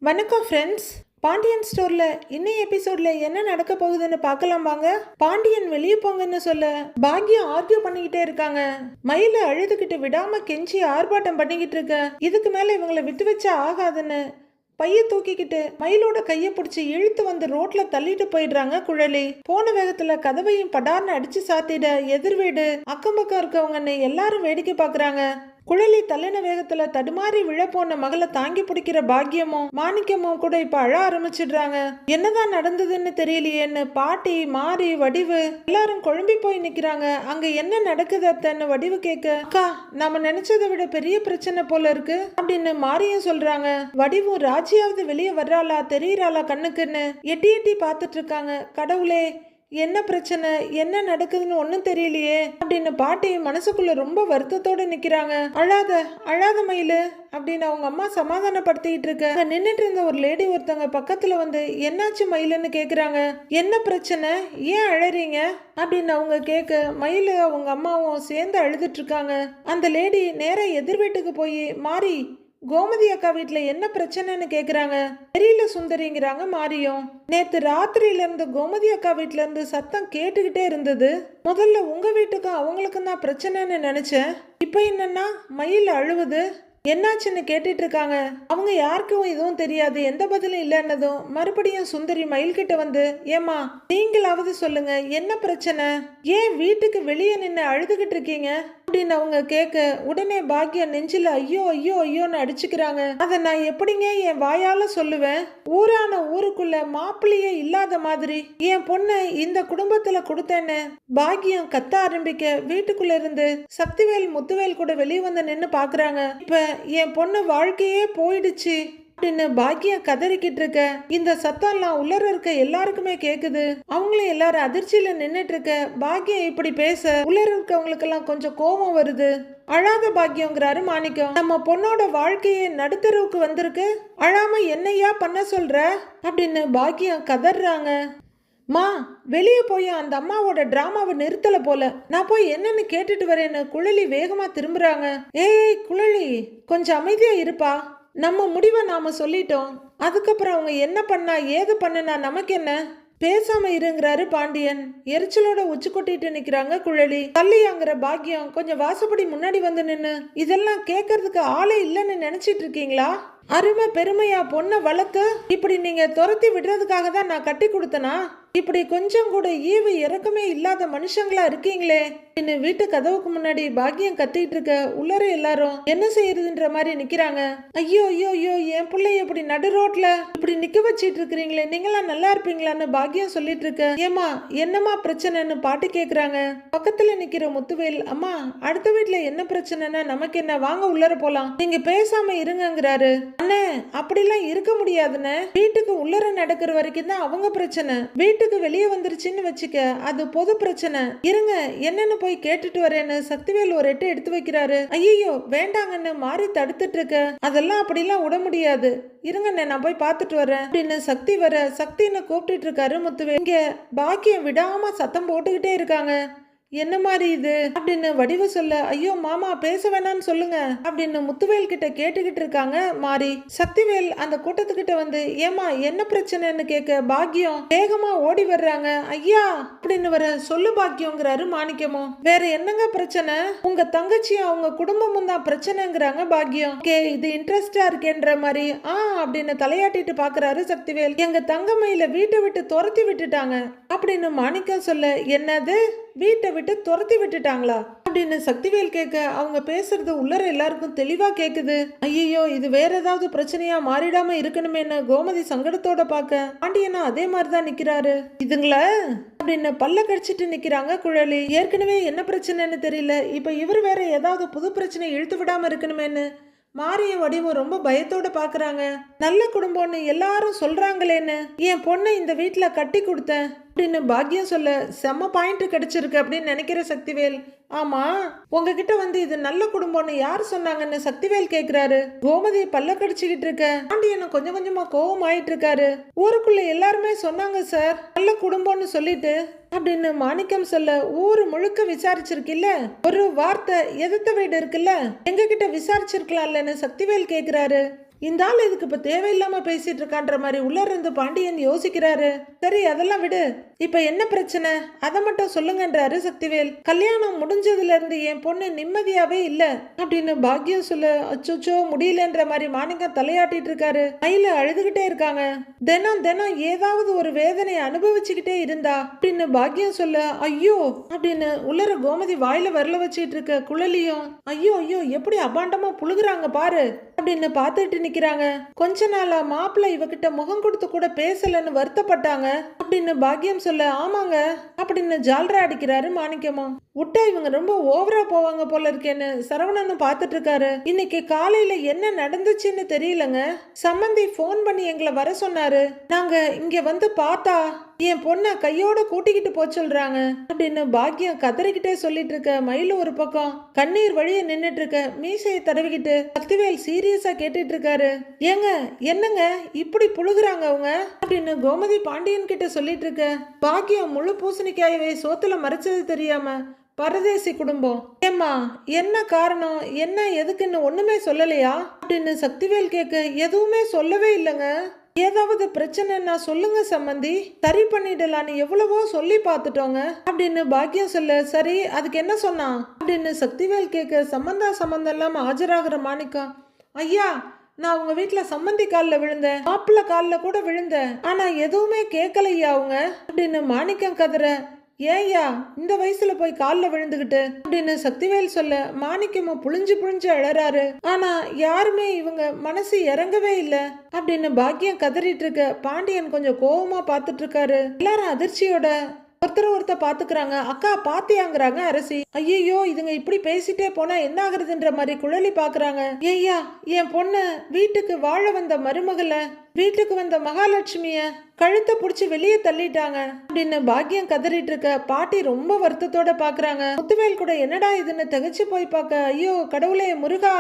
வணக்கம் ஃப்ரெண்ட்ஸ். பாண்டியன் ஸ்டோர்ல இன்னைய எபிசோட்ல என்ன நடக்க போகுதுன்னு பார்க்கலாம் வாங்க. பாண்டியன் வெளியே போங்கன்னு சொல்ல பாக்யம் ஆர்கியூ பண்ணிக்கிட்டே இருக்காங்க. மயில அழுதுகிட்டு விடாம கெஞ்சி ஆர்ப்பாட்டம் பண்ணிக்கிட்டு இருக்க. இதுக்கு மேல இவங்களை விட்டு வச்சா ஆகாதுன்னு பைய தூக்கிக்கிட்டு மயிலோட கையை பிடிச்சி இழுத்து வந்து ரோட்ல தள்ளிட்டு போயிடுறாங்க குழலி. போன வேகத்துல கதவையும் படார்னு அடிச்சு சாத்திட எதிர் வீடு அக்கம் பக்கம் இருக்கவங்கன்னு எல்லாரும் வேடிக்கை பாக்குறாங்க. குழலி தள்ளின வேகத்துல தடுமாறி விழப்போன மகளை தாங்கி பிடிக்கிற பாக்கியமும் மாணிக்கமும் கூட இப்ப அழ ஆரம்பிச்சிடுறாங்க. என்னதான் நடந்ததுன்னு தெரியலையேன்னு பாட்டி மாறி வடிவு எல்லாரும் குழம்பி போய் நிக்கிறாங்க. அங்க என்ன நடக்குது அத்தன்னு வடிவு கேட்க, அக்கா நம்ம நினைச்சதை விட பெரிய பிரச்சனை போல இருக்கு அப்படின்னு மாரியும் சொல்றாங்க. வடிவும் ராஜியாவது வெளியே வர்றாளா தெரியறாளா கண்ணுக்குன்னு எட்டி எட்டி பார்த்துட்டு இருக்காங்க. கடவுளே என்ன பிரச்சனை, என்ன நடக்குதுன்னு ஒன்னும் தெரியலையே அப்படின்னு பாட்டி மனசுக்குள்ள ரொம்ப வருத்தத்தோட நிக்கிறாங்க. அழாத அழாத மயிலு அப்படின்னு அவங்க அம்மா சமாதானப்படுத்திட்டு இருக்க. நின்னுட்டு இருந்த ஒரு லேடி ஒருத்தவங்க பக்கத்துல வந்து என்னாச்சு மயிலுன்னு கேக்குறாங்க. என்ன பிரச்சனை, ஏன் அழறீங்க அப்படின்னு அவங்க கேட்க மயிலு அவங்க அம்மாவும் சேர்ந்து அழுதுட்டு இருக்காங்க. அந்த லேடி நேரா எதிர் வீட்டுக்கு போய் மாறி கோமதி அக்கா வீட்டுல என்ன பிரச்சனைன்னு கேக்குறாங்க. தெரியல சுந்தரிங்கிறாங்க மாரியும். நேத்து ராத்திரியில இருந்து கோமதி அக்கா வீட்டுல இருந்து சத்தம் கேட்டுக்கிட்டே இருந்தது. முதல்ல உங்க வீட்டுக்கும் அவங்களுக்கும் தான் பிரச்சனைன்னு நினைச்சேன். இப்ப என்னன்னா மயில் அழுவுது, என்னாச்சுன்னு கேட்டுட்டு இருக்காங்க. அவங்க யாருக்கும் எதுவும் தெரியாது, எந்த பதிலும் இல்லைன்னதும் மறுபடியும் சுந்தரி மயில்கிட்ட வந்து, ஏமா நீங்களாவது சொல்லுங்க என்ன பிரச்சனை, ஏன் வீட்டுக்கு வெளியே நின்று அழுதுகிட்டு இருக்கீங்க அப்படின்னு அவங்க கேட்க உடனே பாக்கியம் நெஞ்சில ஐயோ ஐயோ ஐயோன்னு அடிச்சுக்கிறாங்க. அதை நான் எப்படிங்க என் வாயால சொல்லுவேன், ஊரான ஊருக்குள்ள மாப்பிள்ளையே இல்லாத மாதிரி என் பொண்ணை இந்த குடும்பத்துல கொடுத்தேன்னு பாக்கியம் கத்த ஆரம்பிக்க வீட்டுக்குள்ள இருந்து சக்திவேல் முத்துவேல் கூட வெளியே வந்து நின்று பாக்குறாங்க. இப்ப என் பொண்ணு வாழ்க்கையே போயிடுச்சு அப்படின்னு பாக்கியம் கதறிக்கிட்டு இருக்க. இந்த சத்தம்லாம் உள்ளர இருக்க எல்லாருக்குமே கேக்குது. அவங்களும் எல்லாரும் அதிர்ச்சியில நின்னுட்டு இருக்க. பாக்கியம் இப்படி பேச உள்ளர இருக்கவங்களுக்கு எல்லாம் கொஞ்சம் கோபம் வருது. அழாத பாக்கியங்கிறாரு மாணிக்கம். நம்ம பொண்ணோட வாழ்க்கையே நடுத்தருவுக்கு வந்திருக்கு, அழாம என்னையா பண்ண சொல்ற அப்படின்னு பாக்கியம் கதறாங்க. மா வெளியே போய் அந்த அம்மாவோட டிராமாவை நிறுத்தல போல, நான் போய் என்னன்னு கேட்டுட்டு வரேன்னு குழலி வேகமா திரும்புறாங்க. ஏய் குழலி கொஞ்சம் அமைதியா இருப்பா, நம்ம முடிவை நாம சொல்லிட்டோம், அதுக்கப்புறம் அவங்க என்ன பண்ணா ஏது பண்ணுனா நமக்கு என்ன, பேசாம இருங்கிறாரு பாண்டியன். எரிச்சலோட உச்சி கொட்டிட்டு நிக்கிறாங்க குழலி. தள்ளியாங்கிற பாக்கியம் கொஞ்சம் வாசப்படி முன்னாடி வந்து நின்னு, இதெல்லாம் கேட்கறதுக்கு ஆளே இல்லைன்னு நினைச்சிட்டு இருக்கீங்களா, அருமை பெருமையா பொண்ணை வளர்த்து இப்படி நீங்க துரத்தி விடுறதுக்காக தான் நான் கட்டி கொடுத்தனா, இப்படி கொஞ்சம் கூட ஈவு இறக்கமே இல்லாத மனுஷங்களா இருக்கீங்களே இன்னும் வீட்டு கதவுக்கு முன்னாடி பாக்கியம் கத்திட்டு இருக்க. உள்ளர எல்லாரும் என்ன செய்யறதுன்ற மாதிரி நிக்கிறாங்க. ஐயோ ஐயோ ஐயோ என் பிள்ளைய இப்படி நடு ரோட்ல இப்படி நிக்க வச்சிட்டு இருக்கிறீங்களே, நீங்களாம் நல்லா இருப்பீங்களான்னு பாக்கியம் சொல்லிட்டு இருக்க. ஏமா என்னமா பிரச்சனைன்னு பாட்டு கேக்குறாங்க. பக்கத்துல நிக்கிற முத்துவேல், அம்மா அடுத்த வீட்டுல என்ன பிரச்சனைன்னா நமக்கு என்ன, வாங்க உள்ளர போலாம், நீங்க பேசாம இருங்கிறாரு. அண்ணே அப்படிலாம் இருக்க முடியாதுன்னு, வீட்டுக்கு உள்ளர நடக்கிற வரைக்கும் தான் அவங்க பிரச்சனை, வீட்டுக்கு வெளியே வந்துருச்சுன்னு வச்சுக்க அது பொது பிரச்சனை, இருங்க என்னன்னு போய் கேட்டுட்டு வரேன்னு சக்திவேல் ஒரு எட்டு எடுத்து வைக்கிறாரு. ஐயோ வேண்டாங்கன்னு மாறி தடுத்துட்டு இருக்க. அதெல்லாம் அப்படிலாம் விட முடியாது, இருங்க நான் போய் பார்த்துட்டு வரேன் அப்படின்னு சக்தி வர சக்தின்னு கூப்பிட்டு இருக்காரு முத்துவேல். இங்க பாக்கியம் விடாம சத்தம் போட்டுக்கிட்டே இருக்காங்க. என்ன மாதிரி இது அப்படின்னு வடிவ சொல்ல, ஐயோ மாமா பேச வேணான்னு சொல்லுங்க அப்படின்னு முத்துவேல் கிட்ட கேட்டுக்கிட்டு இருக்காங்க மாறி. சக்திவேல் அந்த கூட்டத்துக்கிட்ட வந்து, ஏமா என்ன பிரச்சனைன்னு கேட்க பாக்கியம் வேகமா ஓடி வர்றாங்க. ஐயா அப்படின்னு வர, சொல்லு பாக்கியங்கிறாரு மாணிக்கமும். வேற என்னங்க பிரச்சனை, உங்க தங்கச்சியும் அவங்க குடும்பமும் தான் பிரச்சனைங்கிறாங்க பாக்கியம். இது இன்ட்ரெஸ்டா இருக்கேன்ற மாதிரி அப்படின்னு தலையாட்டிட்டு பாக்குறாரு சக்திவேல். எங்க தங்கமையில வீட்டை விட்டு துரத்தி விட்டுட்டாங்க அப்படின்னு மாணிக்கம் சொல்ல, என்னது வீட்டை விட்டு துரத்தி விட்டுட்டாங்களா அப்படின்னு சக்திவேல் கேட்க, அவங்க பேசுறது உள்ளர எல்லாருக்கும் தெளிவா கேக்குது. ஐயோ இது வேற ஏதாவது பிரச்சனையா மாறிடாம இருக்கணுமேன்னு கோமதி சங்கடத்தோட பாக்க பாண்டியனா அதே மாதிரிதான் நிக்கிறாரு. இதுங்கள அப்படின்னு பல்ல கடிச்சிட்டு நிக்கிறாங்க குழலி. ஏற்கனவே என்ன பிரச்சனைன்னு தெரியல, இப்ப இவர் வேற ஏதாவது புது பிரச்சனை இழுத்து விடாம இருக்கணுமேன்னு மாரிய வடிவம் ரொம்ப பயத்தோட பாக்குறாங்க. நல்ல குடும்பம்னு எல்லாரும் சொல்றாங்களேன்னு என் பொண்ணை இந்த வீட்டுல கட்டி கொடுத்தேன் அப்படின்னு பாக்கியம் சொல்ல, செம்ம பாயிண்ட் கிடைச்சிருக்கு அப்படின்னு நினைக்கிற சக்திவேல். ஆமா உங்ககிட்ட வந்து இது நல்ல குடும்பம்னு யாரு சொன்னாங்கன்னு சக்திவேல் கேக்குறாரு. கோமதி பல்ல கடிச்சுக்கிட்டு இருக்க. பாண்டியனும் கொஞ்சம் கொஞ்சமா கோவம் ஆயிட்டு இருக்காரு. ஊருக்குள்ள எல்லாருமே சொன்னாங்க சார் நல்ல குடும்பம்னு சொல்லிட்டு அப்படின்னு மாணிக்கம் சொல்ல, ஊரு முழுக்க விசாரிச்சிருக்கில்ல, ஒரு வார்த்தை எதிர்த்த வீடு இருக்குல்ல எங்க கிட்ட விசாரிச்சிருக்கலாம்லன்னு சக்திவேல் கேக்குறாரு. இந்த ஆள் இதுக்கு இப்ப தேவையில்லாம பேசிட்டு இருக்கான்ற மாதிரி உள்ள இருந்து பாண்டியன் யோசிக்கிறாரு. சரி அதெல்லாம் விடு, இப்ப என்ன பிரச்சனை அதை மட்டும் சொல்லுங்கன்றாரு சக்திவேல். கல்யாணம் முடிஞ்சதுல இருந்து என் பொண்ணு நிம்மதியாவே இல்ல அப்படின்னு பாக்கியம் சொல்ல, அச்சோச்சோ முடியலன்ற மாதிரி மாணிக்கம் தலையாட்டிட்டு இருக்காரு. கையில அழுதுகிட்டே இருக்காங்க. தினம் தினம் ஏதாவது ஒரு வேதனை அனுபவிச்சுக்கிட்டே இருந்தா அப்படின்னு பாக்கியம் சொல்ல, ஐயோ அப்படின்னு உள்ளர கோமதி வாயில வரல வச்சுட்டு இருக்க குழலியும் ஐயோ ஐயோ எப்படி அபாண்டமா புழுகுறாங்க பாரு அப்படின்னு பார்த்துட்டு நிக்கிறாங்க. கொஞ்ச நாளா மாப்பிள்ளை இவகிட்ட முகம் கொடுத்து கூட பேசலன்னு வருத்தப்பட்டாங்க அப்படின்னு பாக்கியம் சொல்ல, ஆமாங்க அப்படின்னு ஜால்ரா அடிக்கிறாரு மாணிக்கமும். விட்டா இவங்க ரொம்ப ஓவரா போவாங்க போல இருக்கேன்னு சரவணனும் பார்த்துட்டு இருக்காரு. இன்னைக்கு காலையில என்ன நடந்துச்சுன்னு தெரியலங்க. சம்மந்தி போன் பண்ணி எங்களை வர சொன்னாரு. நாங்க இங்க வந்து பார்த்தா என் பொண்ண கையோட கூட்டிக்கிட்டு போ சொல்றாங்க அப்படின்னு பாக்கியம் கதறிக்கிட்டே சொல்லிட்டு இருக்க. மயில ஒரு பக்கம் கண்ணீர் வழிய நின்னுட்டு இருக்க. மீசையை தடவிக்கிட்டு சக்திவேல் சீரியஸா கேட்டுட்டு இருக்காரு. ஏங்க என்னங்க இப்படி புழுகுறாங்க அவங்க அப்படின்னு கோமதி பாண்டியன் கிட்ட சொல்லிட்டு இருக்க. பாக்கியம் முழு பூசணிக்காயவை சோத்துல மறைச்சது தெரியாம பரதேசி குடும்பம், ஏம்மா என்ன காரணம் என்ன எதுக்குன்னு ஒண்ணுமே சொல்லலையா அப்படின்னு சக்திவேல் கேட்க, எதுவுமே சொல்லவே இல்லைங்க. ஏதாவது பிரச்சனைன்னா சொல்லுங்க சம்மந்தி, சரி பண்ணிடலான்னு எவ்வளவோ சொல்லி பார்த்துட்டோங்க அப்படின்னு பாக்கியம் சொல்ல. சரி அதுக்கு என்ன சொன்னா அப்படின்னு சக்திவேல் கேட்க. சம்பந்தம் இல்லாம ஆஜராகிற மாணிக்கம், ஐயா நான் உங்க வீட்டுல சம்மந்தி காலில் விழுந்தேன், மாப்பிள்ள காலில் கூட விழுந்தேன், ஆனா எதுவுமே கேட்கலையா அவங்க அப்படின்னு மாணிக்கம் கதற. ஏய்யா இந்த வயசுல போய் காலில் விழுந்துகிட்டு அப்படின்னு சக்திவேல் சொல்ல. மாணிக்கமும் புழிஞ்சு புழிஞ்சு அழறாரு. ஆனா யாருமே இவங்க மனசு இறங்கவே இல்லை அப்படின்னு பாக்கியம் கதறிட்டு இருக்க. பாண்டியன் கொஞ்சம் கோவமா பார்த்துட்டு இருக்காரு. எல்லாரும் அதிர்ச்சியோட ஒருத்தர் பாத்துக்கிறாங்க. அக்கா பாத்தியாங்கிறாங்க அரசி. ஐயோ இதுங்க இப்படி பேசிட்டே போனா என்ன ஆகுறதுன்ற மாதிரி குழலி பாக்குறாங்க. ஐயா என் பொண்ணு வீட்டுக்கு வாழ வந்த மருமகளை வீட்டுக்கு வந்த மகாலட்சுமிய கழுத்தை புடிச்சு வெளியே தள்ளிட்டாங்க அப்படின்னு பாக்கியம் கதறிட்டு இருக்க. பாட்டி ரொம்ப வருத்தத்தோட பாக்குறாங்க. முத்துவேல் கூட என்னடா இதுன்னு தகச்சு போய் பார்க்க, ஐயோ கடவுளே முருகா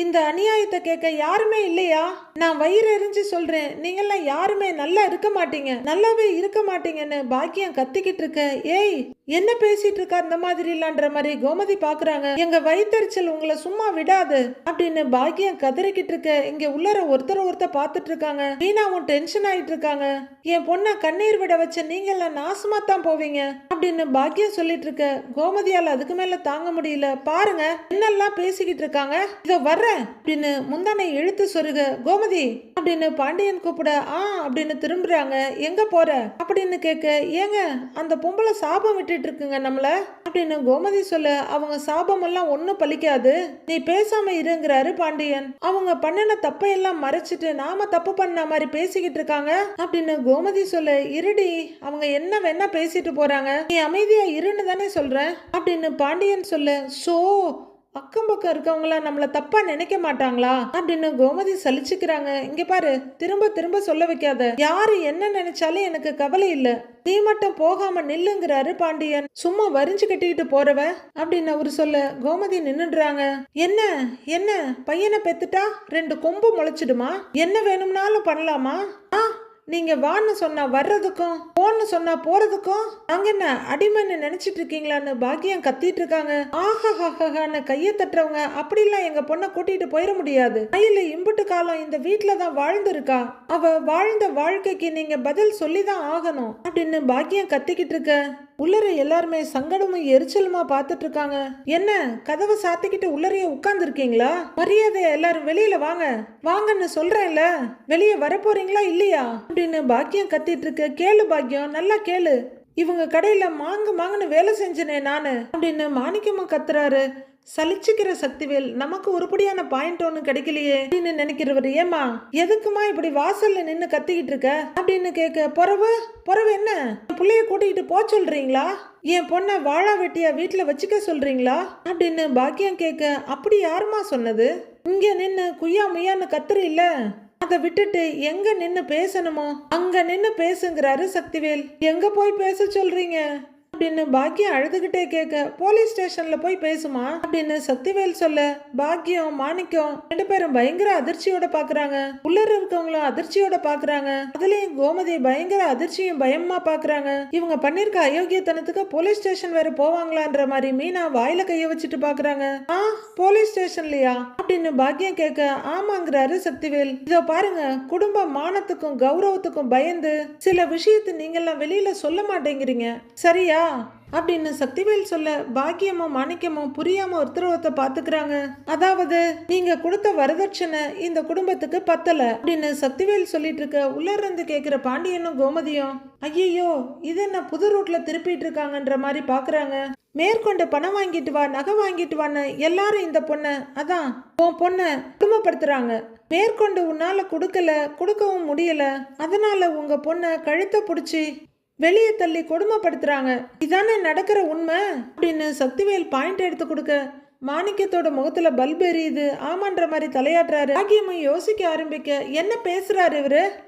இந்த அநியாயத்தை கேட்க யாருமே இல்லையா? நான் வயிறு எரிஞ்சு சொல்றேன், நீங்கெல்லாம் யாருமே நல்லா இருக்க மாட்டீங்க, நல்லாவே இருக்க மாட்டீங்கன்னு பாக்கியம் கத்திக்கிட்டு இருக்க. ஏய் என்ன பேசிட்டு இருக்கா இந்த மாதிரி இல்லான்ற மாதிரி கோமதி பாக்குறாங்க. எங்க வயிற்றுச்சல் உங்களை சும்மா விடாது அப்படின்னு பாக்கியம் கதறிக்கிட்டு இருக்க. இங்க உள்ளர ஒருத்தர் பார்த்துட்டு இருக்காங்க. மீனாவும் டென்ஷன் ஆயிட்டு இருக்காங்க. என் பொண்ணை கண்ணீர் விட வச்ச நீங்க எல்லாம் நாசமா தான் போவீங்க அப்படின்னு பாக்கியம் சொல்லிட்டு இருக்க. கோமதியால அதுக்கு மேல தாங்க முடியல. பாருங்க என்னெல்லாம் பேசிக்கிட்டு இருக்காங்க, இதோ வர்றேன் அப்படின்னு முந்தானை இழுத்து சொருக. கோமதி அப்படின்னு பாண்டியன் கூப்பிட அப்படின்னு திரும்புறாங்க. எங்க போற அப்படின்னு கேட்க. ஏங்க அந்த பொம்பளை சாபம் விட்டுட்டு இருக்குங்க நம்மள அப்படின்னு கோமதி சொல்ல. அவங்க சாபம் எல்லாம் ஒன்னும் பலிக்காது, நீ பேசாம இருங்கிறாரு பாண்டியன். அவங்க பண்ணின தப்பையெல்லாம் மறைச்சிட்டு நாம தப்பு பண்ண மாதிரி பேசிக்கிட்டு இருக்காங்க அப்படின்னு கோமதி சொல்ல. இருடி அவங்க என்ன வேணா பேசிட்டு போறாங்க, நீ அமைதியா இருன்னு தானே சொல்ற அப்படின்னு பாண்டியன் சொல்ல. சோ அக்கம் பக்கம் இருக்கவங்கள நம்மள தப்பா நினைக்க மாட்டாங்களா அப்படின்னு கோமதி சலிச்சுக்கிறாங்க. இங்க பாரு திரும்ப திரும்ப சொல்ல வைக்காத, யாரு என்ன நினைச்சாலும் எனக்கு கவலை இல்ல, நீ மட்டும் போகாம நில்லுங்கிறாரு பாண்டியன். சும்மா வரிஞ்சு கட்டிக்கிட்டு போறவ அப்படின்னு அவரு சொல்ல. கோமதி நின்னுடுறாங்க. என்ன என்ன பையனை பெத்துட்டா 2 கொம்பு முளைச்சிடுமா, என்ன வேணும்னாலும் பண்ணலாமா? நீங்க வான்னு சொன்னா வர்றதுக்கும் போன்னு சொன்னா போறதுக்கும் நாங்க என்ன அடிமைன்னு நினைச்சிட்டு இருக்கீங்களான்னு பாக்கியம் கத்திட்டு இருக்காங்க. ஆஹாஹான்னு கைய தட்டுறவங்க அப்படிலாம் எங்க பொண்ணை கூட்டிட்டு போயிட முடியாது. கையில இம்புட்டு காலம் இந்த வீட்டுலதான் வாழ்ந்து இருக்கா, அவ வாழ்ந்த வாழ்க்கைக்கு நீங்க பதில் சொல்லிதான் ஆகணும் அப்படின்னு பாக்கியம் கத்திக்கிட்டு இருக்க. உள்ளர எல்லாருமே சங்கடமும் எரிச்சலுமா பார்த்துட்டு இருக்காங்க. என்ன கதவை சாத்திக்கிட்டு உள்ளரைய உட்கார்ந்து இருக்கீங்களா? மரியாதை எல்லாரும் வெளியில வாங்க வாங்கன்னு சொல்றேன்ல, வெளியே வரப்போறீங்களா இல்லையா அப்படின்னு பாக்கியம் கத்திட்டு இருக்கு. கேளு பாக்கியம் நல்லா கேளு, இவங்க கடையில மாங்குன்னு வேலை செஞ்சனே நானு அப்படின்னு மாணிக்கமா கத்துறாரு. சலிச்சுக்கிற சக்திவேல் நமக்கு உருப்படியான பாயிண்ட் ஒண்ணு கிடைக்கலையே அப்படின்னு நினைக்கிறவர். ஏமா எதுக்குமா இப்படி வாசல்ல நின்னு கத்திக்கிட்டு இருக்க அப்படின்னு கேட்க. பொறவு என்ன பிள்ளைய கூட்டிகிட்டு போ சொல்றீங்களா, என் பொண்ண வாழா வெட்டியா வீட்டுல வச்சுக்க சொல்றீங்களா அப்படின்னு பாக்கியம் கேட்க. அப்படி யாருமா சொன்னது, இங்க நின்னு குய்யா முய்யான்னு கத்துரு இல்ல, அதை விட்டுட்டு எங்க நின்னு பேசணுமோ அங்க நின்னு பேசுங்கிறாரு சக்திவேல். எங்க போய் பேச சொல்றீங்க அப்படின்னு பாக்கியம் அழுதுகிட்டே கேட்க, போலீஸ் ஸ்டேஷன்ல போய் பேசுமா அப்படின்னு சக்திவேல் சொல்ல, பாக்கியம் மாணிக்கம் 2 பேரும் பயங்கர அதிர்ச்சியோட பாக்குறாங்க. உள்ளர இருக்கவங்களும் அதிர்ச்சியோட பாக்குறாங்க. அதுலயும் கோமதி பயங்கர அதிர்ச்சியும் பயமா பாக்குறாங்க. இவங்க பண்ணிருக்க அயோக்கியத்தனத்துக்கு போலீஸ் ஸ்டேஷன் வேற போவாங்களான்ற மாதிரி மீனா வாயில கைய வச்சுட்டு பாக்குறாங்க. போலீஸ் ஸ்டேஷன்லயா அப்படின்னு பாக்கியம் கேட்க, ஆமாங்கிறாரு சக்திவேல். இதோ பாருங்க, குடும்ப மானத்துக்கும் கௌரவத்துக்கும் பயந்து சில விஷயத்தை நீங்கெல்லாம் வெளியில சொல்ல மாட்டேங்கிறீங்க, சரியா அப்படின்னு சக்திவேல் சொல்ல, பாக்கியமும் மாணிக்கமும் புரியாம ஒருத்தர் பாத்துக்கிறாங்க. அதாவது நீங்க கொடுத்த வரதட்சணை இந்த குடும்பத்துக்கு பத்தல அப்படின்னு சக்திவேல் சொல்லிட்டு இருக்க, உள்ள இருந்து கேக்குற பாண்டியனும் கோமதியும், ஐயோ இது என்ன புது ரூட்ல திருப்பிட்டு இருக்காங்கன்ற மாதிரி பாக்குறாங்க. மேற்கொண்டு பணம் வாங்கிட்டு வா, நகை வாங்கிட்டு வான்னு எல்லாரும் இந்த பொண்ணை, அதான் உன் பொண்ணை குடும்பப்படுத்துறாங்க. மேற்கொண்டு உன்னால கொடுக்கவும் முடியல, அதனால உங்க பொண்ணை கழுத்தை பிடிச்சி வெளியே தள்ளி கொடுமைப்படுத்துறாங்க. இதானே நடக்கிற உண்மை அப்படின்னு சக்திவேல் பாயிண்ட் எடுத்து கொடுக்க, மாணிக்கத்தோட முகத்துல பல்ப் எரியுது. ஆமான்ற மாதிரி தலையாட்டுறாரு. பாக்கியமும் யோசிக்க ஆரம்பிக்க, என்ன பேசுறாரு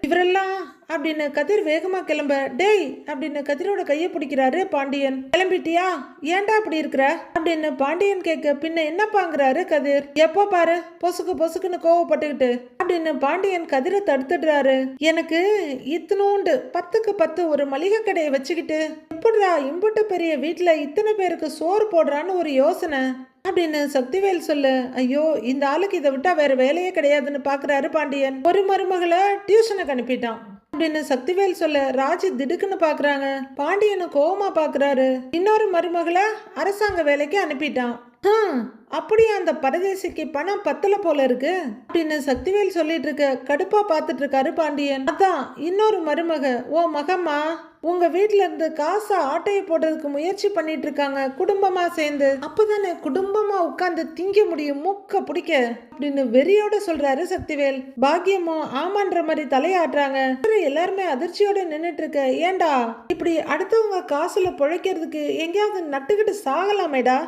இவரெல்லாம் அப்படின்னு கதிர் வேகமா கிளம்ப, டேய் அப்படின்னு கதிரோட கையை பிடிக்கிறாரு பாண்டியன். கிளம்பிட்டியா, ஏன்டா அப்படி இருக்கிற அப்படின்னு பாண்டியன் கேட்க, பின்ன என்னப்பாங்கிறாரு கதிர். எப்போ பாரு பொசுக்குன்னு கோவப்பட்டுக்கிட்டு அப்படின்னு பாண்டியன் கதிரை தடுத்துடுறாரு. எனக்கு இத்தனோண்டு 10க்கு 10 ஒரு மளிகை கடையை வச்சுக்கிட்டு எப்படிடா இம்புட்டு பெரிய வீட்டுல இத்தனை பேருக்கு சோறு போடுறான்னு ஒரு யோசனை அப்படின்னு சக்திவேல் சொல்ல, ஐயோ இந்த ஆளுக்கு இதை விட்டா வேற வேலையே கிடையாதுன்னு பாக்குறாரு பாண்டியன். ஒரு மருமகளை டியூஷனுக்கு அனுப்பிட்டான் அப்படின்னு சக்திவேல் சொல்ல, ராஜி திடுக்குன்னு பாக்குறாங்க. பாண்டியனு கோவமா பாக்குறாரு. இன்னொரு மருமகளை அரசாங்க வேலைக்கு அனுப்பிட்டான். அப்படியே அந்த பரதேசிக்கு பணம் பத்தல போல இருக்கு அப்படின்னு சக்திவேல் சொல்லிட்டு இருக்க, கடுப்பா பாத்துட்டு இருக்காரு பாண்டியன். அதான் இன்னொரு மருமக, ஓ மகம்மா உங்க வீட்டுல இருந்து காசை ஆட்டையை போடுறதுக்கு முயற்சி பண்ணிட்டு இருக்காங்க குடும்பமா சேர்ந்து. அப்பதானே குடும்பமா உட்கார்ந்து திங்க முடியும் மூக்க பிடிக்க அப்படின்னு வெறியோட சொல்றாரு சக்திவேல். பாக்கியமும் ஆமான்ற மாதிரி தலையாடுறாங்க. எல்லாருமே அதிர்ச்சியோட நின்னுட்டு இருக்க, ஏண்டா இப்படி அடுத்தவங்க காசுல பிழைக்கிறதுக்கு எங்கேயாவது நட்டுக்கிட்டு சாகலாமேடா,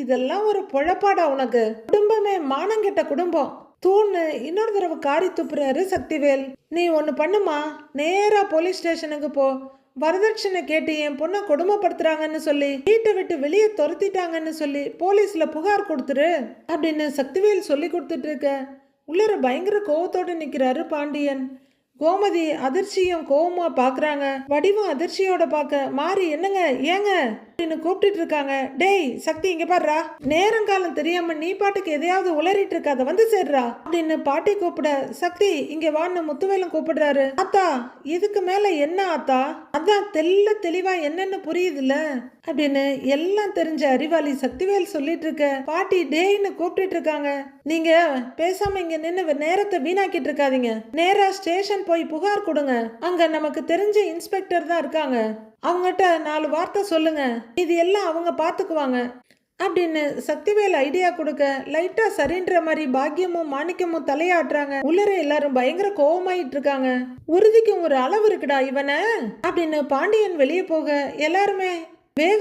இதெல்லாம் ஒரு பொழப்பாடா உனக்கு, குடும்பமே மானங்கெட்ட குடும்பம் தூண்ணு இன்னொரு தடவை காரி துப்புறாரு சக்திவேல். நீ ஒன்று பண்ணுமா, நேரா போலீஸ் ஸ்டேஷனுக்கு போ, வரதட்சணை கேட்டு என் பொண்ணை கொடுமைப்படுத்துறாங்கன்னு சொல்லி வீட்டை விட்டு வெளியே துரத்திட்டாங்கன்னு சொல்லி போலீஸ்ல புகார் கொடுத்துரு அப்படின்னு சக்திவேல் சொல்லி கொடுத்துட்டு இருக்க, உள்ளர பயங்கர கோவத்தோடு நிக்கிறாரு பாண்டியன். கோமதி அதிர்ச்சியும் கோவமா பாக்குறாங்க. வடிவம் அதிர்ச்சியோட பாக்க, மாறி என்னங்க ஏங்க அப்படின்னு கூப்பிட்டு இருக்காங்க. டேய் சக்தி இங்க பாடுறா, நேரங்காலம் தெரியாம நீ பாட்டுக்கு எதையாவது உளறிட்டு இருக்காத, வந்து சேர்றா அப்படின்னு பாட்டி கூப்பிட, சக்தி இங்க வான்னு முத்துவேலும் கூப்பிடுறாரு. ஆத்தா இதுக்கு மேல என்ன ஆத்தா, அதான் தெளிவா என்னன்னு புரியுதுல்ல அப்படின்னு எல்லாம் தெரிஞ்ச அறிவாளி சக்திவேல் சொல்லிட்டு இருக்க, பாட்டி டேய்னு கூப்பிட்டு இருக்காங்க. நீங்க பேசாம இங்க நின்று நேரத்தை வீணாக்கிட்டு இருக்காதீங்க, நேரா ஸ்டேஷன் போய் புகார் கொடுங்க. அங்க நமக்கு தெரிஞ்ச இன்ஸ்பெக்டர் தான் இருக்காங்க, அவங்ககிட்ட 4 வார்த்தை சொல்லுங்க, இது எல்லாம் அவங்க பாத்துக்குவாங்க அப்படின்னு சக்திவேல் ஐடியா கொடுக்க, லைட்டா சரின்ற மாதிரி பாக்கியமும் மாணிக்கமும் தலையாட்டுறாங்க. உள்ளர எல்லாரும் பயங்கர கோவமாயிட்டு இருக்காங்க. உறுதிக்கும் ஒரு அளவு இருக்குடா இவனை அப்படின்னு பாண்டியன் வெளியே போக, எல்லாருமே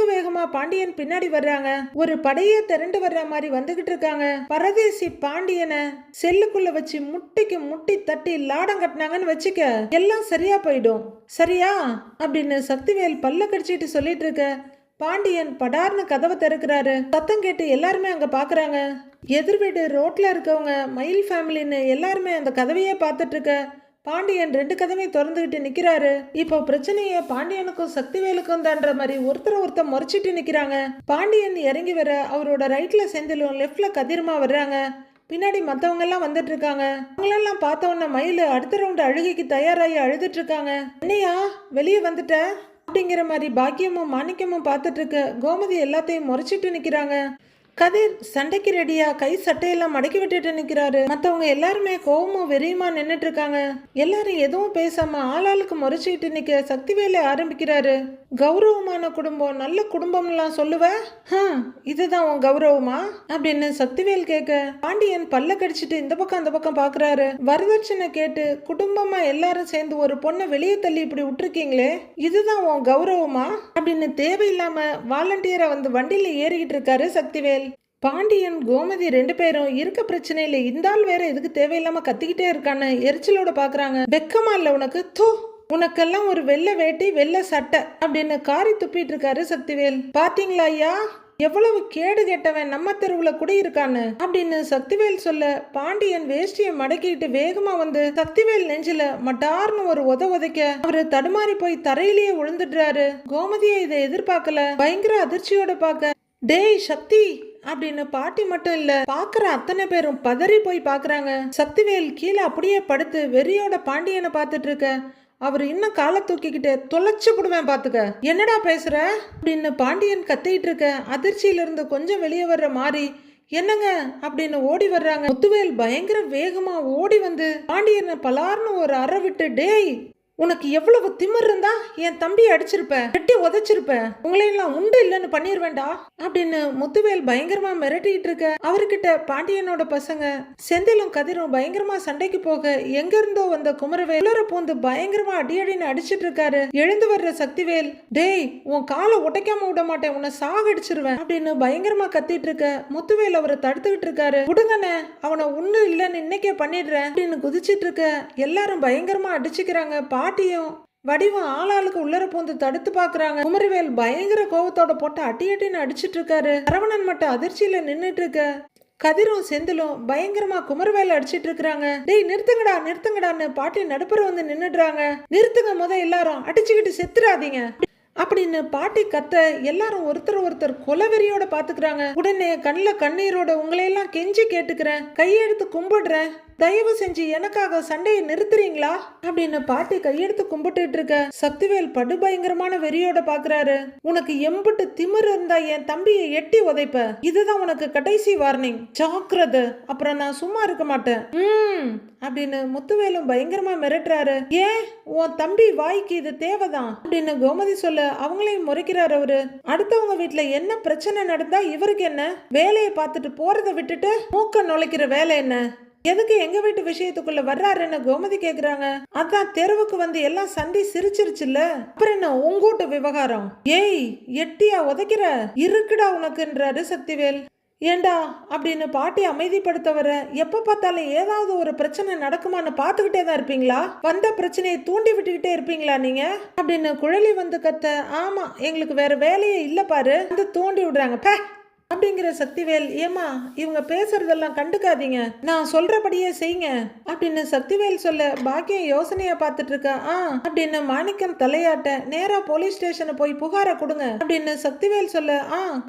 வேகமா பாண்டியன் பின்னாடி வர்றாங்க. ஒரு படையே திரண்டு வர்ற மாதிரி வந்துகிட்டு இருக்காங்க. பரதேசி பாண்டியனை செல்லுக்குள்ள வச்சு முட்டிக்கு முட்டி தட்டி லாடம் கட்டினாங்கன்னு வச்சுக்க, எல்லாம் சரியா போயிடும் சரியா அப்படின்னு சக்திவேல் பல்ல கடிச்சிட்டு சொல்லிட்டு இருக்க, பாண்டியன் படார்னு கதவை திறக்கிறாரு. சத்தம் கேட்டு எல்லாருமே அங்க பாக்குறாங்க. எதிர் வீடு ரோட்ல இருக்கவங்க மயில் ஃபேமிலின்னு எல்லாருமே அந்த கதவையே பார்த்துட்டு இருக்க, பாண்டியன் 2 கதவையும் திறந்துகிட்டு நிக்கிறாரு. இப்போ பிரச்சனைய பாண்டியனுக்கும் சக்திவேலுக்கும் தான்ற மாதிரி ஒருத்தர் முறைச்சிட்டு நிக்கிறாங்க. பாண்டியன் இறங்கி வர அவரோட ரைட்ல செந்திலும் லெஃப்ட்ல கதிரமா வர்றாங்க. பின்னாடி மத்தவங்க எல்லாம் வந்துட்டு இருக்காங்க. அவங்களெல்லாம் பார்த்த உடனே மயில் அடுத்த ரவுண்ட் அழுகைக்கு தயாராகி அழுதுட்டு இருக்காங்க. என்னையா வெளியே வந்துட்ட அப்படிங்கிற மாதிரி பாக்கியமும் மாணிக்கமும் பார்த்துட்டு இருக்க, கோமதி எல்லாத்தையும் முறைச்சிட்டு நிக்கிறாங்க. கதிர் சண்டைக்கு ரெடியா கை சட்டையெல்லாம் மடக்கி விட்டுட்டு நிக்கிறாரு. மத்தவங்க எல்லாருமே கோவமும் வெறியுமா நின்னுட்டு இருக்காங்க. எல்லாரும் எதுவும் பேசாம ஆளாளுக்கு முறைச்சிட்டு நிக்க சக்திவேலை ஆரம்பிக்கிறாரு. கௌரவமான குடும்பம் நல்ல குடும்பம் எல்லாம் சொல்லுவ, இதுதான் உன் கௌரவமா அப்படின்னு சக்திவேல் கேட்க, பாண்டியன் பல்ல கடிச்சிட்டு இந்த பக்கம் அந்த பக்கம் பாக்குறாரு. வரதட்சணை கேட்டு குடும்பமா எல்லாரும் சேர்ந்து ஒரு பொண்ணை வெளியே தள்ளி இப்படி விட்டுருக்கீங்களே, இதுதான் உன் கௌரவமா அப்படின்னு தேவையில்லாம வாலண்டியரா வந்து வண்டியில ஏறிக்கிட்டு இருக்காரு சக்திவேல். பாண்டியன் கோமதி 2 பேரும் இருக்க பிரச்சனையில இந்த ஆள் வேற எதுக்கு தேவையில்லாம கத்திக்கிட்டே இருக்கான்னு எரிச்சலோட பாக்குறாங்க. வெக்கமா இல்ல உனக்கு, தூ உனக்கெல்லாம் ஒரு வெள்ளை வேட்டி வெள்ளை சட்டை அப்படின்னு காரி துப்பிட்டு இருக்காரு சக்திவேல். பாத்தீங்களா ஐயா, எவ்வளவு கேடு கெட்டவன் நம்ம தெருவுல குடியிருக்கான்னு அப்படின்னு சக்திவேல் சொல்ல, பாண்டியன் வேஷ்டியை மடக்கிட்டு வேகமா வந்து சக்திவேல் நெஞ்சில மட்டார்னு ஒரு உதைக்க அவரு தடுமாறி போய் தரையிலேயே விழுந்துடுறாரு. கோமதியை இதை எதிர்பார்க்கல, பயங்கர அதிர்ச்சியோட பார்க்க, டேய் சக்தி அப்படின்னு பாட்டி மட்டும் இல்ல, பாக்குற அத்தனை பேரும் பதறி போய் பாக்குறாங்க. சக்திவேல் கீழே அப்படியே படுத்து வெறியோட பாண்டியனை பார்த்துட்டு இருக்க, அவர் இன்னும் காலை தூக்கிக்கிட்டு தொலைச்சு போடுவேன் பாத்துக்க, என்னடா பேசுற அப்படின்னு பாண்டியன் கத்திட்டு இருக்க, அதிர்ச்சியில இருந்து கொஞ்சம் வெளியே வர்ற மாதிரி, என்னங்க அப்படின்னு ஓடி வர்றாங்க. முத்துவேல் பயங்கர வேகமா ஓடி வந்து பாண்டியனை பலார்னு ஒரு அறை விட்டு, டேய் உனக்கு எவ்வளவு திமிர் இருந்தா என் தம்பி அடிச்சிருப்ப, வெட்டி உதைச்சிருப்ப, உங்களையெல்லாம் உண்டு இல்லைன்னு பண்ணிருவேண்டா அப்படின்னு முத்துவேல் பயங்கரமா மிரட்டிட்டு இருக்க, அவர்கிட்ட பாண்டியனோட பசங்க செந்திலும் கதிரும் பயங்கரமா சண்டைக்கு போக, எங்க இருந்தோ வந்த குமரவேல் உலர பூந்து பயங்கரமா அடியடின்னு அடிச்சிட்டு இருக்காரு. எழுந்து வர்ற சக்திவேல், டேய் உன் காலை உடைக்காம விட மாட்டேன், உன்னை சாகடிச்சிருவேன் அப்படின்னு பயங்கரமா கத்திட்டு இருக்க, முத்துவேல் அவரை தடுத்துக்கிட்டு இருக்காரு. விடுங்கண்ணே, அவனை ஒண்ணு இல்லைன்னு இன்னைக்கே பண்ணிடுறேன் அப்படின்னு குதிச்சிட்டு இருக்க, எல்லாரும் பயங்கரமா அடிச்சுக்கிறாங்க. பாட்டியும் வடிவம் ஆளாளுக்கு உள்ளர பூந்து தடுத்து பாக்குறாங்க. குமரவேல் பயங்கர கோவத்தோட போட்டு அட்டின்னு அடிச்சிட்டு இருக்காரு. சரவணன் மட்டும் அதிர்ச்சியில நின்னுட்டு இருக்க, கதிரும் செந்திலும் பயங்கரமா குமரவேல் அடிச்சிட்டு இருக்காங்க. டேய் நிறுத்துங்கடா நிறுத்துங்கடான்னு பாட்டி நடுப்புற வந்து நின்னுடுறாங்க. நிறுத்துங்க எல்லாரும், அடிச்சுக்கிட்டு செத்துறாதீங்க அப்படின்னு பாட்டி கத்த, எல்லாரும் ஒருத்தர் கொலவெறியோட பாத்துக்கிறாங்க. உடனே கண்ணில் கண்ணீரோட, உங்களையெல்லாம் கெஞ்சி கேட்டுக்கிறேன், கையெடுத்து கும்பிடுறேன், தயவு செஞ்சு எனக்காக சண்டையை நிறுத்துறீங்களா அப்படின்னு பாட்டி கையெடுத்து கும்பிட்டு இருக்க, சக்திவேல் படு பயங்கரமான வெறியோட பாக்குறாரு. உனக்கு எம்புட்டு திமிர் இருந்தா என் தம்பியை எட்டி உதைப்ப, இதுதான் உனக்கு கடைசி வார்னிங், ஜாக்கிரதை, அப்புறம் நான் சும்மா இருக்க மாட்டேன் அப்படின்னு முத்துவேலும் பயங்கரமா மிரட்டுறாரு. ஏன் உன் தம்பி வாய்க்கு இது தேவைதான் அப்படின்னு கோமதி சொல்ல, அவங்களையும் முறைக்கிறாரு அவரு. அடுத்தவங்க வீட்டுல என்ன பிரச்சனை நடந்தா இவருக்கு என்ன, வேலையை பார்த்துட்டு போறதை விட்டுட்டு மூக்க நுழைக்கிற வேலை என்ன, எதுக்கு எங்க வீட்டு விஷயத்துக்குள்ள வர்றாருன்னு கோமதி கேக்குறாங்க. அதான் தெருவுக்கு வந்து எல்லாம் சண்டி சிரிச்சிருச்சுல்ல, அப்புறம் என்ன உங்கூட்டு விவகாரம், ஏய் எட்டியா உதைக்கிற, இருக்குடா உனக்குன்றாரு சக்திவேல். ஏண்டா அப்படின்னு பாட்டி அமைதிப்படுத்த வர, எப்ப பார்த்தாலும் ஏதாவது ஒரு பிரச்சனை நடக்குமான்னு பாத்துக்கிட்டே தான் இருப்பீங்களா, வந்த பிரச்சனையை தூண்டி விட்டுக்கிட்டே இருப்பீங்களா நீங்க அப்படின்னு குழலி வந்து கத்த, ஆமா எங்களுக்கு வேற வேலையே இல்ல பாரு, வந்து தூண்டி விடுறாங்க அப்படிங்கிற சக்திவேல், ஏமா இவங்க பேசுறதெல்லாம் கண்டுக்காதீங்க, நான் சொல்றபடியே செய்யுங்க அப்படின்னு சக்திவேல் சொல்ல, பாக்கியம் யோசனையா பார்த்துட்டு இருக்கா. அப்படின்னு மாணிக்கம் தலையாட்ட, நேரா போலீஸ் ஸ்டேஷனை போய் புகாரை கொடுங்க அப்படின்னு சக்திவேல் சொல்ல,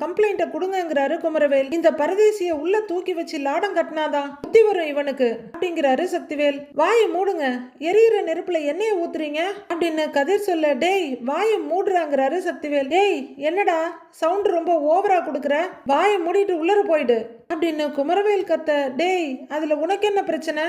கம்ப்ளைண்ட்டை கொடுங்கிறாரு குமரவேல். இந்த பரதேசிய உள்ள தூக்கி வச்சு லாடம் கட்டினாதான் புத்தி வரும் இவனுக்கு அப்படிங்கிறாரு சக்திவேல். வாயை மூடுங்க, எரியிற நெருப்புல எண்ணெயை ஊத்துறீங்க அப்படின்னு கதிர் சொல்ல, டேய் வாயை மூடுறாங்கிறாரு சக்திவேல். டேய் என்னடா சவுண்ட் ரொம்ப ஓவரா கொடுக்குற, வாயை மூடிட்டு உள்ளர போயிடு அப்படின்னு குமரவேல் கத்த, டேய் அதுல உனக்கு என்ன பிரச்சனை,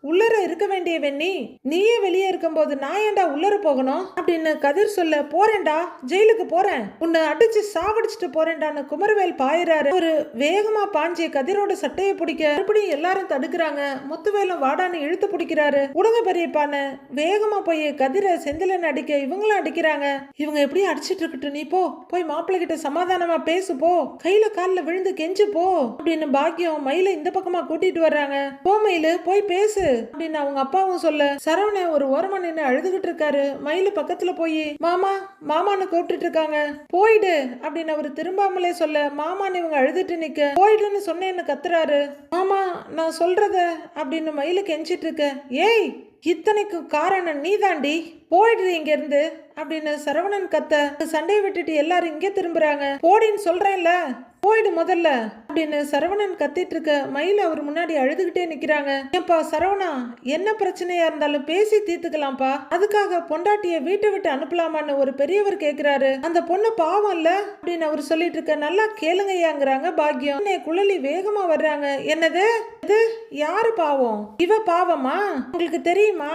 உள்ளர இருக்க வேண்டிய வெண்ணி, நீயே வெளியே இருக்கும்போது நான் ஏண்டா உள்ளர போகணும் அப்படின்னு கதிர் சொல்ல, போறேன்டா ஜெயிலுக்கு போறேன், உன்னை அடிச்சு சாவடிச்சுட்டு போறேன்டான்னு குமரவேல் பாயிறாரு. ஒரு வேகமா பாஞ்சி கதிரோட சட்டையை பிடிக்க, மறுபடியும் எல்லாரும் தடுக்கிறாங்க. முத்துவேலும் வாடான்னு இழுத்து பிடிக்கிறாரு. உடங்க பெரியப்பான்னு வேகமா போய் கதிரை செந்திலன் அடிக்க, இவங்களும் அடிக்கிறாங்க. இவங்க எப்படி அடிச்சிட்டு இருக்கட்டு, நீ போய் மாப்பிள்ளை கிட்ட சமாதானமா பேசு, போ கையில காலில் விழுந்து கெஞ்சு போ அப்படின்னு பாக்கியம் மயில இந்த பக்கமா கூட்டிட்டு வர்றாங்க. போ மயிலு போய் பேசு அப்படின்னு அவங்க அப்பாவும் சொல்ல, சரவணன் ஒரு ஓரமா நின்று அழுதுகிட்டு இருக்காரு. மயிலு பக்கத்துல போய் மாமா மாமான்னு கூப்பிட்டு இருக்காங்க, போயிடு அப்படின்னு அவரு திரும்பாமலே சொல்ல, மாமான்னு இவங்க அழுதுட்டு நிக்க, போயிடுன்னு சொன்னேன்னு கத்துறாரு. மாமா நான் சொல்றத அப்படின்னு மயிலு கெஞ்சிட்டு இருக்க, ஏய் இத்தனைக்கும் காரணம் நீ தாண்டி, போயிடுது இங்க இருந்து அப்படின்னு சரவணன் கத்த, சண்டையை விட்டுட்டு எல்லாரும் இங்கே திரும்புறாங்க. போடின்னு சொல்றேன்ல, போயிடு முதல்ல அப்படின்னு சரவணன் கத்திட்டு இருக்க, மயில் அவர் முன்னாடி அழுதுகிட்டே நிக்கிறாங்க. ஏப்பா சரவணா, என்ன பிரச்சனையா இருந்தாலும் பேசி தீர்த்துக்கலாம்ப்பா, அதுக்காக பொண்டாட்டிய வீட்டை விட்டு அனுப்பலாமான்னு ஒரு பெரியவர் கேக்குறாரு. அந்த பொண்ணு பாவம் இல்ல அப்படின்னு அவர் சொல்லிட்டு இருக்க, நல்லா கேளுங்கய்யாங்கிறாங்க பாக்கியம். குழலி வேகமா வர்றாங்க. என்னது இது, யாரு பாவம், இவ பாவமா, உங்களுக்கு தெரியுமா,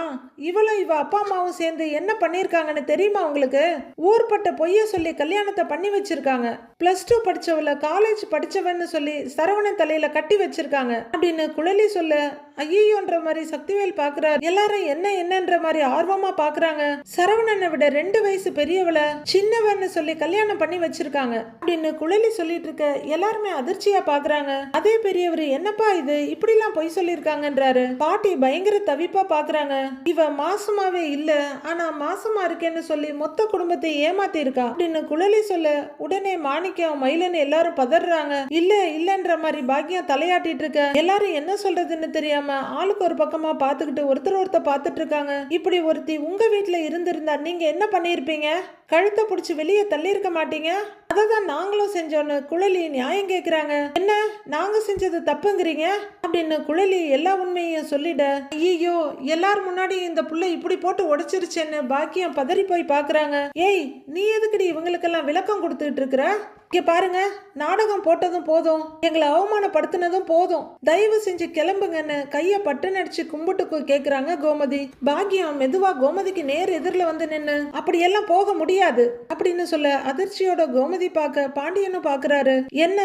இவளும் இவ அப்பா அம்மாவும் சேர்ந்து என்ன பண்ணிருக்காங்கன்னு தெரியுமா உங்களுக்கு, ஊர்பட்ட பொய்ய சொல்லி கல்யாணத்தை பண்ணி வச்சிருக்காங்க. +2 படிச்சவள காலேஜ் படிச்சவன்னு சொல்லி சொல்லி சரவணன் தலையில கட்டி வச்சிருக்காங்க அப்படின்னு குழலி சொல்ல ஐயோன்ற மாதிரி சக்திவேல் பாக்குறாரு. எல்லாரும் என்னன்ற மாதிரி ஆர்வமா பாக்குறாங்க. சரவணனை விட 2 வயசு பெரியவளை சின்னவன்னு சொல்லி கல்யாணம் பண்ணி வச்சிருக்காங்க அப்படின்னு குழலி சொல்லிட்டு இருக்க எல்லாருமே அதிர்ச்சியா பாக்குறாங்க. அதே பெரியவர் என்னப்பா இது இப்படி எல்லாம் பொய் சொல்லிருக்காங்கன்றாரு. பாட்டி பயங்கர தவிப்பா பாக்குறாங்க. இவ மாசமாவே இல்ல, ஆனா மாசமா இருக்கேன்னு சொல்லி மொத்த குடும்பத்தை ஏமாத்தி இருக்கா அப்படின்னு குழலி சொல்ல உடனே மாணிக்கம் மயிலன்னு எல்லாரும் பதறாங்க. இல்லன்ற மாதிரி பாக்கியம் தலையாட்டிட்டு இருக்க எல்லாரும் என்ன சொல்றதுன்னு தெரியாம ஆளுக்கு ஒரு பக்கமா பாத்துக்கிட்டு ஒருத்தர் பாத்துட்டு இருக்காங்க. இப்படி ஒருத்தி உங்க வீட்டுல இருந்திருந்தா நீங்க என்ன பண்ணிருப்பீங்க? கழுத்தை பிடிச்சி வெளியே தள்ளி இருக்க மாட்டீங்க? அததான் நாங்களும் செஞ்சோன்னு குழலி நியாயம் கேக்குறாங்க. என்ன நாங்க செஞ்சது தப்புங்கிறீங்க அப்படின்னு குழலி எல்லா உண்மையும் சொல்லிட ஐயோ எல்லாரும் முன்னாடி இந்த புள்ள இப்படி போட்டு உடைச்சிருச்சேன்னு பாக்கியம் பதறி போய் பாக்குறாங்க. ஏய் நீ எதுக்குடி இவங்களுக்கெல்லாம் விளக்கம் கொடுத்துட்டு இருக்கிற? இங்க பாருங்க, நாடகம் போட்டதும் போதும், எங்களை அவமானப்படுத்தினதும் போதும், தயவு செஞ்சு கிளம்புங்கன்னு கைய பட்டு நடிச்சு கும்பிட்டு கேக்குறாங்க கோமதி. பாக்கியம் மெதுவா கோமதிக்கு நேர் எதிரில வந்து நின்னு அப்படியெல்லாம் போக முடியாது அப்படின்னு சொல்ல அதிர்ச்சியோட கோமதி பார்க்க பாண்டியனும் பாக்குறாரு. என்ன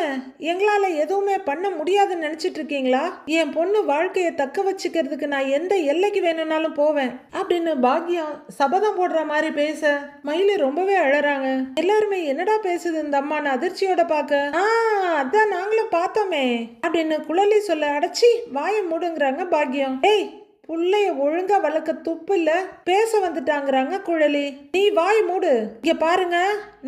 எங்களால எதுவுமே பண்ண முடியாதுன்னு நினைச்சிட்டு இருக்கீங்களா? என் பொண்ணு வாழ்க்கையை தக்க வச்சுக்கிறதுக்கு நான் எந்த எல்லைக்கு வேணும்னாலும் போவேன் அப்படின்னு பாக்கியம் சபதம் போடுற மாதிரி பேச மயிலு ரொம்பவே அழறாங்க. எல்லாருமே என்னடா பேசுது இந்த அம்மா அதிர்ச்சியோட பாக்க அதான் நாங்களும் பார்த்தோமே அப்படின்னு குழலி சொல்ல அடைச்சி வாயை மூடுங்கிறாங்க பாக்கியம். ஏய் புள்ளைய ஒழுங்கா வளர்க்க துப்பு இல்ல, பேச வந்துட்டாங்கிறாங்க குழலி. நீ வாய் மூடு. இங்க பாருங்க,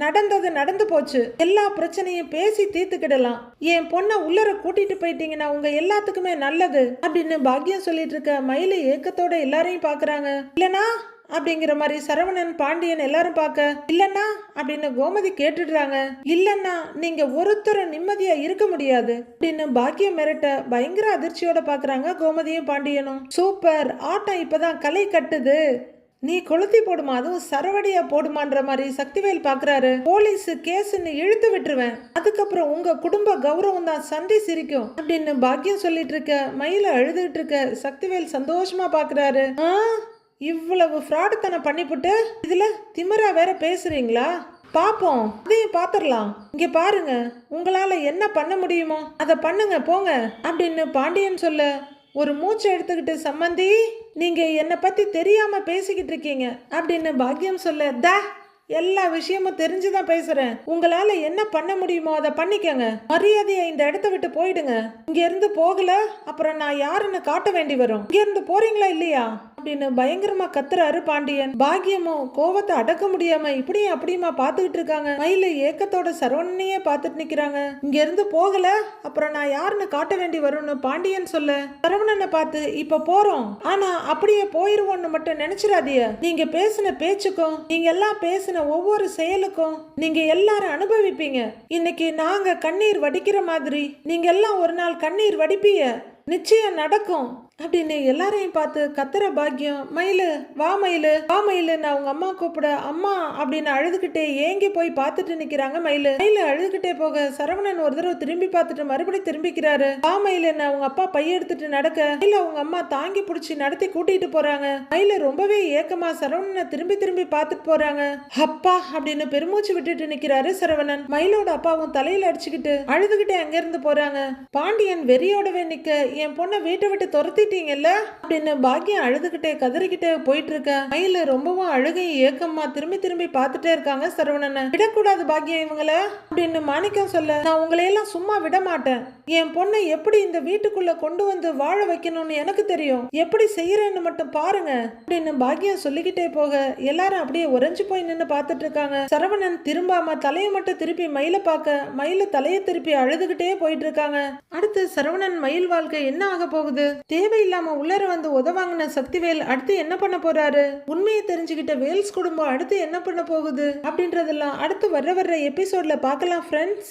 நடந்தது நடந்து போச்சு, எல்லா பிரச்சனையும் பேசி தீர்த்துக்கிடலாம். என் பொண்ணை உள்ளர கூட்டிட்டு போயிட்டீங்கன்னா உங்க எல்லாத்துக்குமே நல்லது அப்படின்னு பாக்கியம் சொல்லிட்டு இருக்க மயிலு ஏக்கத்தோட எல்லாரையும் பாக்குறாங்க. இல்லனா அப்படிங்கிற மாதிரி சரவணன் பாண்டியன் எல்லாரும் பார்க்க இல்லன்னா அப்படின்னு கோமதி கேட்டுடுறாங்க. இல்லன்னா நீங்க ஒருத்தர் நிம்மதியா இருக்க முடியாது அப்படின்னு பாக்கியம் மிரட்ட பயங்கர அதிர்ச்சியோட பாக்குறாங்க கோமதியும் பாண்டியனும். சூப்பர், ஆட்டம் இப்பதான் களை கட்டுது, நீ கொளுத்தி போடுமா, அதுவும் சரவடியா போடுமான்ற மாதிரி சக்திவேல் பாக்குறாரு. போலீஸ் கேஸ்ன்னு இழுத்து விட்டுருவேன், அதுக்கப்புறம் உங்க குடும்ப கௌரவம் தான் சந்தி சிரிக்கும் அப்படின்னு பாக்கியம் சொல்லிட்டு இருக்க மயில அழுதுகிட்டு இருக்க சக்திவேல் சந்தோஷமா பாக்குறாரு. இவ்வளவு ஃப்ராடுத்தனம் பண்ணிவிட்டு இதுல திமிரா வேற பேசுறீங்களா? பாப்போம், அதையும் பாத்துரலாம். இங்க பாருங்க, உங்களால என்ன பண்ண முடியுமோ அதை பண்ணுங்க போங்க அப்படின்னு பாண்டியன் சொல்ல ஒரு மூச்சை எடுத்துக்கிட்டு சம்மந்தி நீங்க என்னை பத்தி தெரியாம பேசிக்கிட்டு இருக்கீங்க அப்படின்னு பாக்கியம் சொல்ல எல்லா விஷயமும் தெரிஞ்சுதான் பேசுறேன். உங்களால என்ன பண்ண முடியுமோ அதை பண்ணிக்கங்க. மரியாதையா இந்த இடத்த விட்டு போயிடுங்க. இங்க இருந்து போகல அப்புறம் நான் யாருன்னு காட்ட வேண்டி வரும். இங்க இருந்து போறீங்களா இல்லையா அப்படின்னு பயங்கரமா கத்துறாரு பாண்டியன். பாக்கியமும் கோவத்தை அடக்க முடியாம இப்படியும் அப்படியுமா பாத்துக்கிட்டு இருக்காங்க. மயில ஏக்கத்தோட சரவணனையே பாத்துட்டு நிக்கிறாங்க. இங்க இருந்து போகல அப்புறம் நான் யாருன்னு காட்ட வேண்டி வரும்னு பாண்டியன் சொல்ல சரவணனை பார்த்து இப்ப போறோம், ஆனா அப்படியே போயிருவோம்னு மட்டும் நினைச்சிடாதீங்க. நீங்க பேசின பேச்சுக்கும் நீங்க எல்லாம் பேசின ஒவ்வொரு செயலுக்கும் நீங்க எல்லாரும் அனுபவிப்பீங்க. இன்னைக்கு நாங்க கண்ணீர் வடிக்கிற மாதிரி நீங்க எல்லாம் ஒரு நாள் கண்ணீர் வடிப்பீங்க, நிச்சயம் நடக்கும் அப்படின்னு எல்லாரையும் பார்த்து கத்துற பாக்கியம். மயிலு வா மயிலு வா மயிலுன்னு அவங்க அம்மா கூப்பிட அம்மா அப்படின்னு அழுதுகிட்டே ஏங்கி போய் பார்த்துட்டு நிக்கிறாங்க மயிலு. மயிலு அழுதுகிட்டே போக சரவணன் ஒரு தடவை திரும்பி பார்த்துட்டு மறுபடியும் திரும்பிக்கிறாரு. வா மயிலுன்னு அவங்க அப்பா பைய எடுத்துட்டு நடக்க மயில அவங்க அம்மா தாங்கி பிடிச்சி நடத்தி கூட்டிட்டு போறாங்க. மயிலு ரொம்பவே ஏக்கமா சரவணனை திரும்பி திரும்பி பார்த்துட்டு போறாங்க. அப்பா அப்படின்னு பெருமூச்சு விட்டுட்டு நிக்கிறாரு சரவணன். மயிலோட அப்பாவும் தலையில அடிச்சுக்கிட்டு அழுதுகிட்டே அங்க இருந்து போறாங்க. பாண்டியன் வெறியோடவே நிக்க என் பொண்ணை வீட்டை விட்டு துரத்தி அப்படின்னு பாக்கியம் அழுதுகிட்டே கதறிக்கிட்டே போயிட்டு இருக்க மயில ரொம்பவும் அழுகையும் ஏக்கமா திரும்பி திரும்பி பார்த்துட்டே இருக்காங்க சரவணனை. விடக்கூடாது பாக்கியம் இவங்கள அப்படின்னு மாணிக்கம் சொல்ல நான் உங்களை எல்லாம் சும்மா விட மாட்டேன். என் பொண்ணை எப்படி இந்த வீட்டுக்குள்ள கொண்டு வந்து வாழ வைக்கணும்னு எனக்கு தெரியும், எப்படி செய்யறேன்னு மட்டும் பாருங்க அப்படின்னு பாக்கியம் சொல்லிக்கிட்டே போக எல்லாரும் அப்படியே உறைஞ்சு போய் நின்று பார்த்துட்டு இருக்காங்க. சரவணன் திரும்பாம தலையை மட்டும் திருப்பி மயில பார்க்க மயில தலையை திருப்பி அழுதுகிட்டே போயிட்டு இருக்காங்க. அடுத்து சரவணன் மயில் வாழ்க்கை என்ன ஆக போகுது? தேவையில்லாம உள்ளர வந்து உதவாங்கின சக்திவேல் அடுத்து என்ன பண்ண போறாரு? உண்மையை தெரிஞ்சுக்கிட்ட வேல்ஸ் குடும்பம் அடுத்து என்ன பண்ண போகுது அப்படின்றதெல்லாம் அடுத்து வர்ற எபிசோட்ல பார்க்கலாம் ஃப்ரெண்ட்ஸ்.